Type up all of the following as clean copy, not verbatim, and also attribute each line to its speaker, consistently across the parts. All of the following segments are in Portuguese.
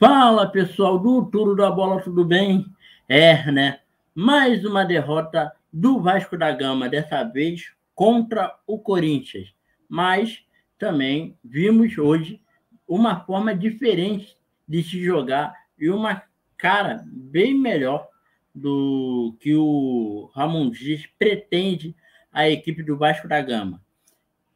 Speaker 1: Fala, pessoal do Tudo da Bola, tudo bem? Né? Mais uma derrota do Vasco da Gama, dessa vez contra o Corinthians. Mas também vimos hoje uma forma diferente de se jogar e uma cara bem melhor do que o Ramon Dias pretende a equipe do Vasco da Gama.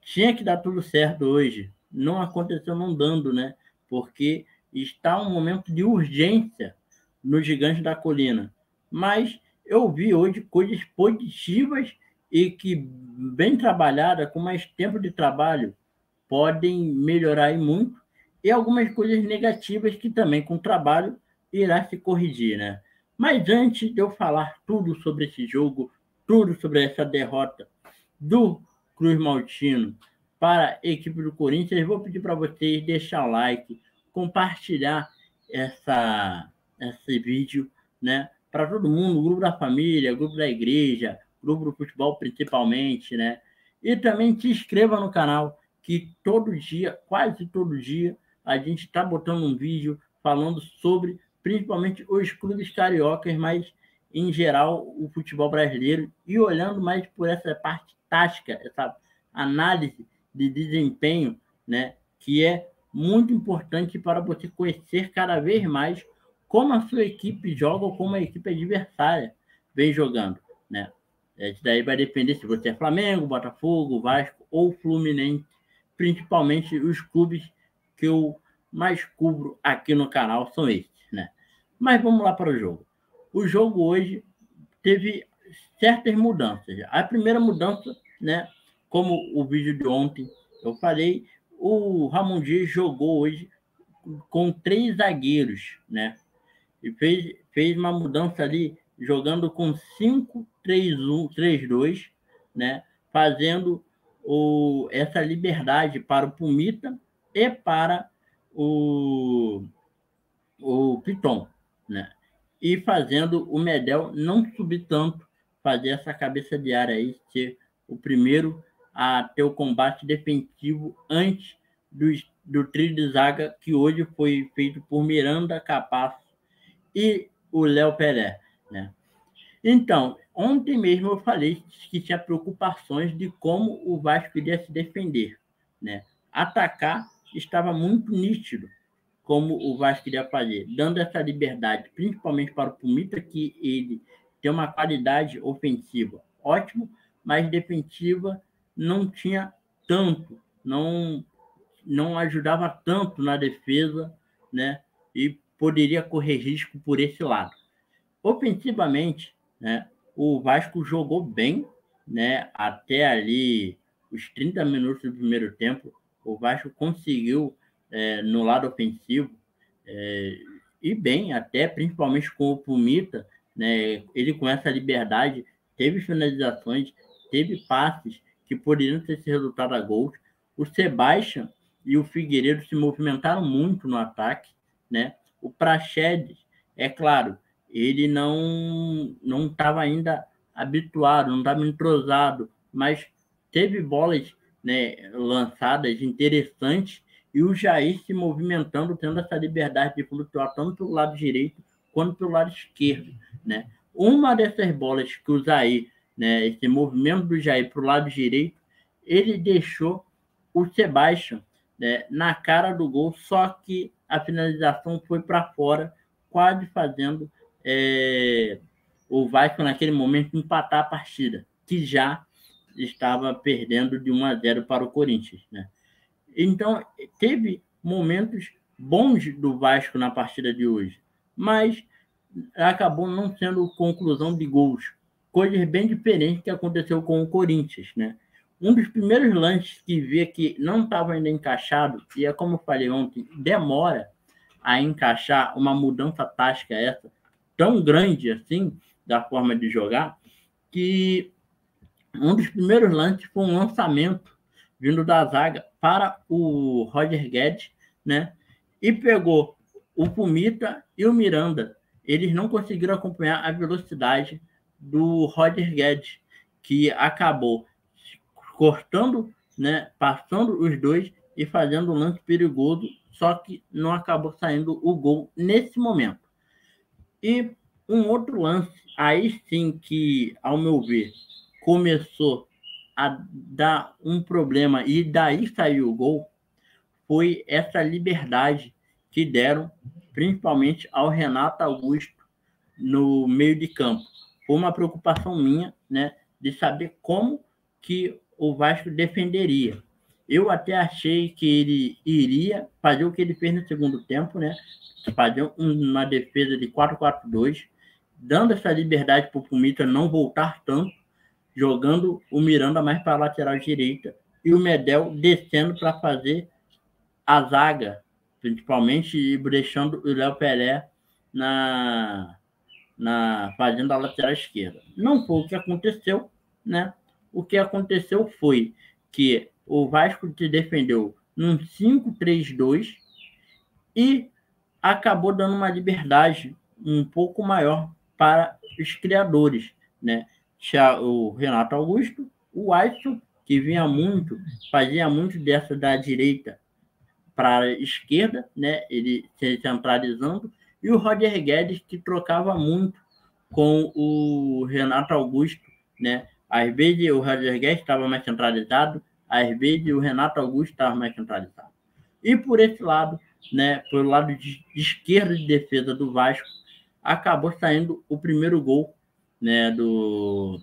Speaker 1: Tinha que dar tudo certo hoje. Não aconteceu não dando, né? Porque está um momento de urgência no Gigante da Colina. Mas eu vi hoje coisas positivas e que, bem trabalhada, com mais tempo de trabalho, podem melhorar e muito. E algumas coisas negativas que também, com trabalho, irá se corrigir, né? Mas antes de eu falar tudo sobre esse jogo, tudo sobre essa derrota do Cruz Maltino para a equipe do Corinthians, vou pedir para vocês deixar o like, compartilhar esse vídeo, né, para todo mundo, grupo da família, grupo da igreja, grupo do futebol principalmente, né? E também se inscreva no canal, que todo dia, quase todo dia, a gente está botando um vídeo falando sobre, principalmente, os clubes cariocas, mas, em geral, o futebol brasileiro, e olhando mais por essa parte tática, essa análise de desempenho, né, que é muito importante para você conhecer cada vez mais como a sua equipe joga ou como a equipe adversária vem jogando, né? Isso daí vai depender se você é Flamengo, Botafogo, Vasco ou Fluminense, principalmente os clubes que eu mais cubro aqui no canal são esses, né? Mas vamos lá para o jogo. O jogo hoje teve certas mudanças. A primeira mudança, né, como o vídeo de ontem eu falei, o Ramon Dias jogou hoje com 3 zagueiros, né? E fez uma mudança ali, jogando com 5-3-1, 3-2, né? Fazendo essa liberdade para o Pumita e para o Piton, né? E fazendo o Medel não subir tanto, fazer essa cabeça de área aí, ser o primeiro a ter o combate defensivo antes do trio de zaga que hoje foi feito por Miranda, Capasso e o Léo Pelé, né? Então, ontem mesmo eu falei que tinha preocupações de como o Vasco iria se defender, né? Atacar estava muito nítido como o Vasco iria fazer, dando essa liberdade, principalmente para o Pumita, que ele tem uma qualidade ofensiva ótima, mas defensiva não tinha tanto, não ajudava tanto na defesa, né? E poderia correr risco por esse lado. Ofensivamente, né, o Vasco jogou bem, né, até ali os 30 minutos do primeiro tempo. O Vasco conseguiu, no lado ofensivo, e bem, até principalmente com o Pumita, né, ele com essa liberdade teve finalizações, teve passes que poderiam ter se resultado a gols. O Sebastião e o Figueiredo se movimentaram muito no ataque, né? O Praxedes, é claro, ele não estava ainda habituado, não estava entrosado, mas teve bolas, né, lançadas interessantes, e o Jair se movimentando, tendo essa liberdade de flutuar tanto pelo lado direito quanto pelo lado esquerdo, né? Uma dessas bolas que o Jair, né, esse movimento do Jair para o lado direito, ele deixou o Sebastião, né, na cara do gol, só que a finalização foi para fora, quase fazendo o Vasco, naquele momento, empatar a partida, que já estava perdendo de 1-0 para o Corinthians, né? Então, teve momentos bons do Vasco na partida de hoje, mas acabou não sendo conclusão de gols. Coisas bem diferentes que aconteceu com o Corinthians, né? Um dos primeiros lances que via que não estava ainda encaixado, e é como eu falei ontem, demora a encaixar uma mudança tática essa, tão grande assim, da forma de jogar, que um dos primeiros lances foi um lançamento vindo da zaga para o Roger Guedes, né? E pegou o Pumita e o Miranda. Eles não conseguiram acompanhar a velocidade do Roger Guedes, que acabou cortando, né? Passando os dois e fazendo um lance perigoso, só que não acabou saindo o gol nesse momento. E um outro lance, aí sim que, ao meu ver, começou a dar um problema e daí saiu o gol, foi essa liberdade que deram, principalmente ao Renato Augusto, no meio de campo. Foi uma preocupação minha, né, de saber como que o Vasco defenderia. Eu até achei que ele iria fazer o que ele fez no segundo tempo, né, fazer uma defesa de 4-4-2, dando essa liberdade para o Pumita não voltar tanto, jogando o Miranda mais para a lateral direita e o Medel descendo para fazer a zaga, principalmente, e deixando o Léo Pelé fazendo a lateral esquerda. Não foi o que aconteceu, né? O que aconteceu foi que o Vasco se defendeu num 5-3-2 e acabou dando uma liberdade um pouco maior para os criadores, né? O Renato Augusto, o Alisson, que fazia muito dessa da direita para a esquerda, né? Ele se centralizando, e o Roger Guedes, que trocava muito com o Renato Augusto, né? Às vezes o Roger Guedes estava mais centralizado, às vezes o Renato Augusto estava mais centralizado. E por esse lado, né, pelo lado de esquerda de defesa do Vasco, acabou saindo o primeiro gol, né, do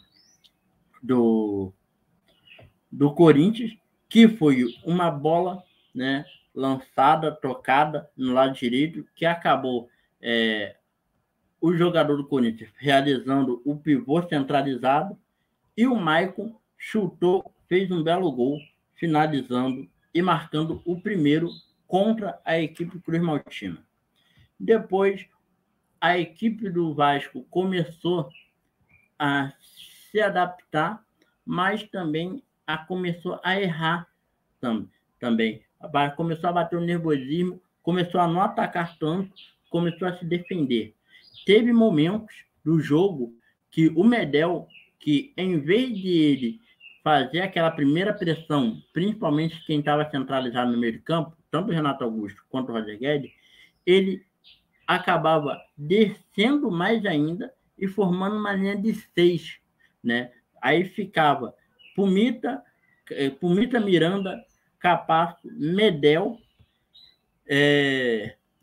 Speaker 1: Corinthians, que foi uma bola, né, lançada, tocada no lado direito, que acabou o jogador do Corinthians realizando o pivô centralizado, e o Maicon chutou, fez um belo gol, finalizando e marcando o primeiro contra a equipe Cruz Maltina. Depois, a equipe do Vasco começou a se adaptar, mas também começou a errar também. Começou a bater o nervosismo, começou a não atacar tanto, começou a se defender. Teve momentos do jogo que o Medel, que em vez de ele fazer aquela primeira pressão, principalmente quem estava centralizado no meio de campo, tanto o Renato Augusto quanto o Roger Guedes, ele acabava descendo mais ainda e formando uma linha de 6, né? Aí ficava Pumita, Miranda, Capasso, Medel,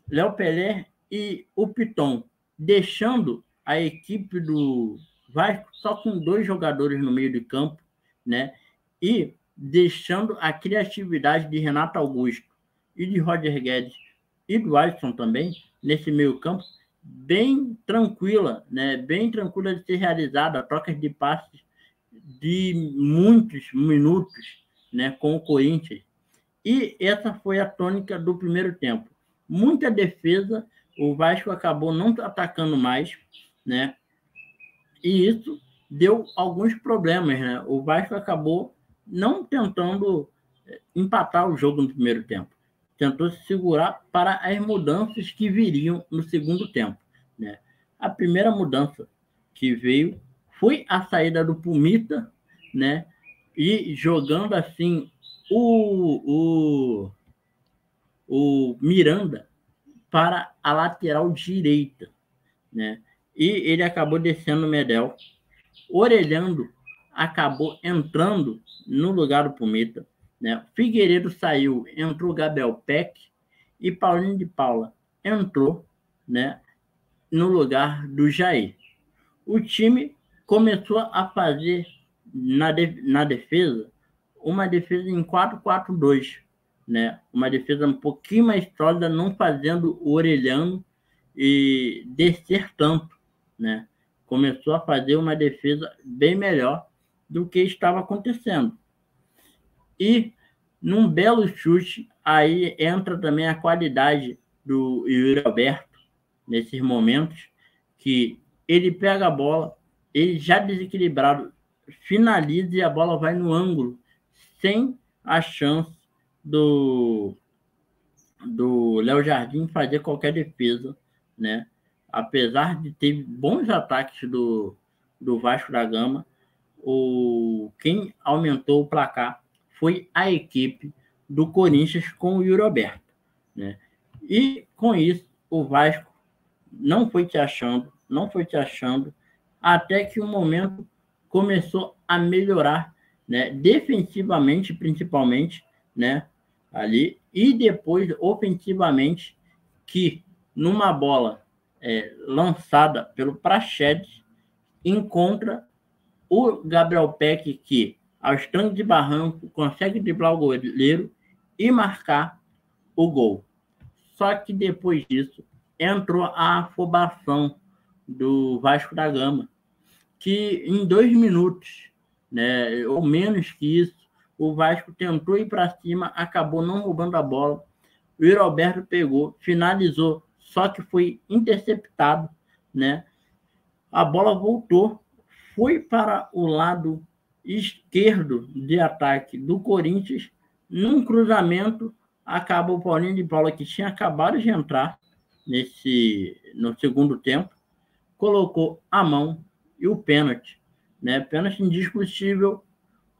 Speaker 1: Léo Pelé e o Piton, deixando a equipe do Vasco só com 2 jogadores no meio de campo, né? E deixando a criatividade de Renato Augusto e de Roger Guedes e do Alisson também, nesse meio campo, bem tranquila, né? Bem tranquila de ser realizada, trocas de passes de muitos minutos, né? Com o Corinthians. E essa foi a tônica do primeiro tempo. Muita defesa, o Vasco acabou não atacando mais, né? E isso deu alguns problemas, né? O Vasco acabou não tentando empatar o jogo no primeiro tempo. Tentou se segurar para as mudanças que viriam no segundo tempo, né? A primeira mudança que veio foi a saída do Pumita, né? E jogando assim o Miranda para a lateral direita, né? E ele acabou descendo o Medel. Orelhando acabou entrando no lugar do Pumita, né? Figueiredo saiu, entrou Gabriel Peck, e Paulinho de Paula entrou, né, no lugar do Jair. O time começou a fazer na defesa uma defesa em 4-4-2, né? Uma defesa um pouquinho mais sólida, não fazendo o Orelhano e descer tanto, né? Começou a fazer uma defesa bem melhor do que estava acontecendo. E num belo chute, aí entra também a qualidade do Yuri Alberto, nesses momentos, que ele pega a bola, ele já desequilibrado, finaliza e a bola vai no ângulo, sem a chance do Léo Jardim fazer qualquer defesa, né? Apesar de ter bons ataques do Vasco da Gama, quem aumentou o placar foi a equipe do Corinthians com o Yuri Alberto, né? E com isso o Vasco não foi te achando, até que o momento começou a melhorar, né? Defensivamente, principalmente, né? Ali, e depois ofensivamente, que numa bola lançada pelo Praxedes, encontra o Gabriel Peck, que aos trancos de barranco consegue driblar o goleiro e marcar o gol. Só que depois disso entrou a afobação do Vasco da Gama, que em 2 minutos, né, ou menos que isso, o Vasco tentou ir para cima, acabou não roubando a bola. O Yuri Alberto pegou, finalizou, só que foi interceptado, né? A bola voltou, foi para o lado esquerdo de ataque do Corinthians, num cruzamento, acaba o Paulinho de Paula, que tinha acabado de entrar no segundo tempo, colocou a mão e o pênalti, né? Pênalti indiscutível.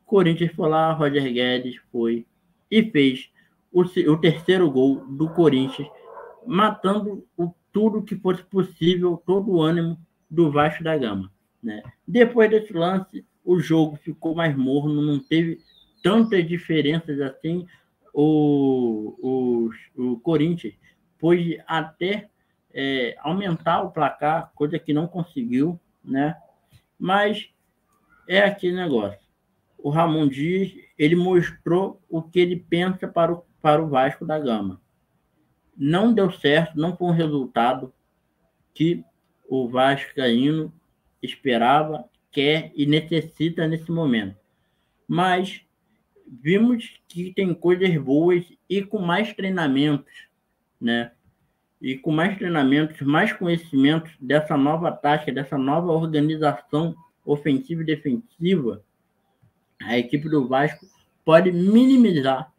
Speaker 1: O Corinthians foi lá, Roger Guedes foi e fez o terceiro gol do Corinthians, matando tudo que fosse possível, todo o ânimo do Vasco da Gama, né? Depois desse lance, o jogo ficou mais morno, não teve tantas diferenças assim. O Corinthians pôde até aumentar o placar, coisa que não conseguiu, né? Mas é aquele negócio. O Ramon Dias, ele mostrou o que ele pensa para o Vasco da Gama. Não deu certo, não foi um resultado que o vascaíno esperava, quer e necessita nesse momento. Mas vimos que tem coisas boas e com mais treinamentos, né? E com mais treinamentos, mais conhecimentos dessa nova tática, dessa nova organização ofensiva e defensiva, a equipe do Vasco pode minimizar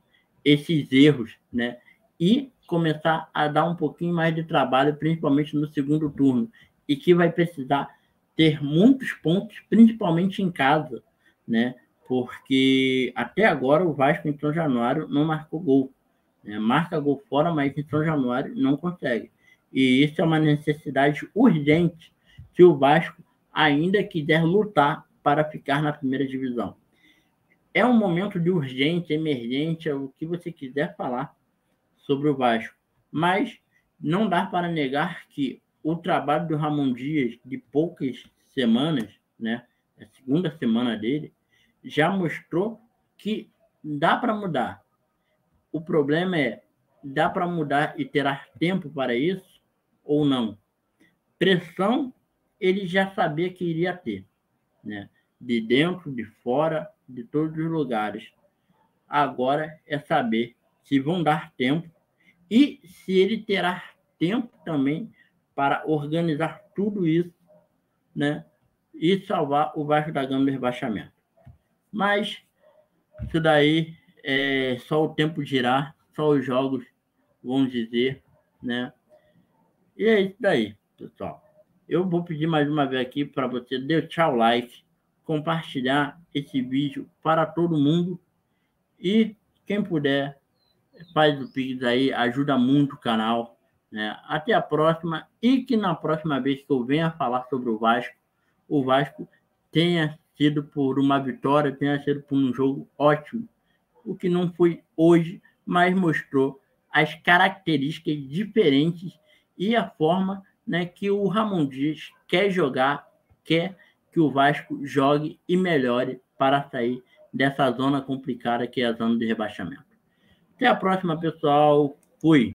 Speaker 1: esses erros, né? E começar a dar um pouquinho mais de trabalho, principalmente no segundo turno, e que vai precisar ter muitos pontos, principalmente em casa, né? Porque até agora o Vasco em São Januário não marcou gol, né? Marca gol fora, mas em São Januário não consegue. E isso é uma necessidade urgente se o Vasco ainda quiser lutar para ficar na primeira divisão. É um momento de urgente, emergência, o que você quiser falar sobre o Vasco. Mas não dá para negar que o trabalho do Ramon Dias, de poucas semanas, né, a segunda semana dele, já mostrou que dá para mudar. O problema é, dá para mudar e terá tempo para isso ou não? Pressão, ele já sabia que iria ter, né? De dentro, de fora, de todos os lugares. Agora é saber se vão dar tempo e se ele terá tempo também para organizar tudo isso, né? E salvar o Vasco da Gama do rebaixamento. Mas isso daí é só o tempo girar, só os jogos vão dizer, né? E é isso daí, pessoal. Eu vou pedir mais uma vez aqui para você deixar o like, compartilhar esse vídeo para todo mundo e quem puder faz o Pix aí, ajuda muito o canal, né? Até a próxima e que na próxima vez que eu venha falar sobre o Vasco tenha sido por uma vitória, tenha sido por um jogo ótimo, o que não foi hoje, mas mostrou as características diferentes e a forma, né, que o Ramon Dias quer jogar, quer que o Vasco jogue e melhore para sair dessa zona complicada que é a zona de rebaixamento. Até a próxima, pessoal. Fui.